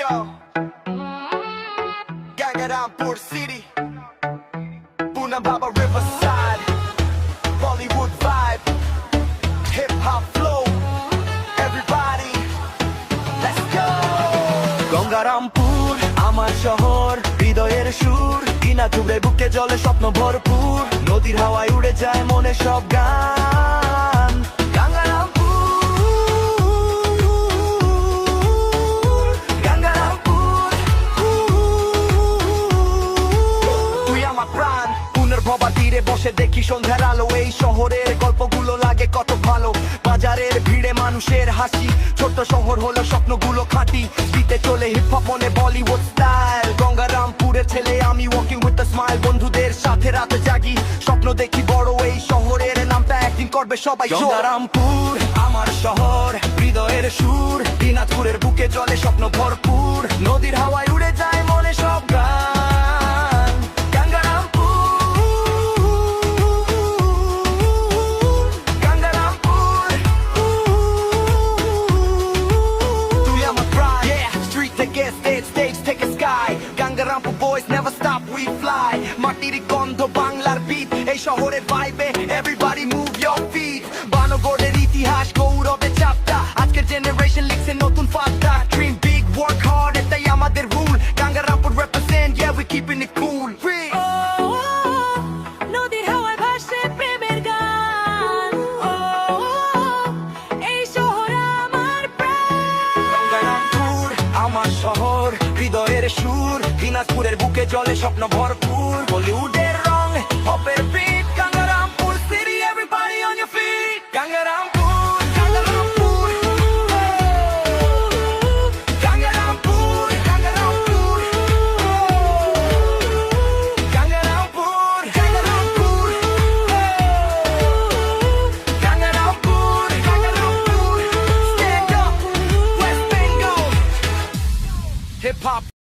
Yo, Gangnam City, Pune Baba Riverside, Bollywood vibe, hip hop flow. Everybody, let's go. Gangarampur আমার শহর, হৃদয়ের সুর, কিনা জুড়ে বুকে জলে স্বপ্ন ভরপুর, নদীর হাওয়ায় উড়ে যায় মনে সব গান। তীরে বসে দেখি সন্ধ্যার আলো, এই শহরের গল্পগুলো লাগে কত ভালো। বাজারের ভিড়ে মানুষের হাসি, ছোট্ট শহর হলো স্বপ্নগুলো খাঁটি। দিতে চলে হিপ হপ মনে বলিউড স্টাইল, গঙ্গারামপুরের ছেলে আমি ওয়াকিং উইথ দ্য স্মাইল। বন্ধুদের সাথে রাতে জাগি, স্বপ্ন দেখি বড়, এই শহরের নামটা একদিন করবে সবাই। গঙ্গারামপুর আমার শহর, হৃদয়ের সুর, দিনাজপুরের বুকে জলে স্বপ্ন ভরপুর, নদীর হাওয়ায় উড়ে যায় মনে সব গান। Gangnam boys never stop, we fly. মাটির গন্ধ বাংলার beat, এই শহরের vibe, everybody move your feet. বানগরের ইতিহাস গৌরবে চাপটা, আজকের জেনারেশন লিখছে নতুন পাতা। Dream big, work hard, এটাই আমাদের rule. Gangnam represent, yeah we keeping it cool. নদীর হাওয়ায় ভাসে প্রেমের গান, এই শহর আমার প্রাণ। গঙ্গারামপুর আমার শহর, হৃদয়ের সুর, দিনাজপুরের বুকে জলে স্বপ্ন ভরপুর, বলিউডের রং, হপের bit. Gangnam City, everybody on your feet. Gangnam-pur, Gangnam-pur, Gangnam-pur, Gangnam-pur, Gangnam-pur, Gangnam-pur, Gangnam-pur, Gangnam-pur. Stand up, West Bengal, hip hop.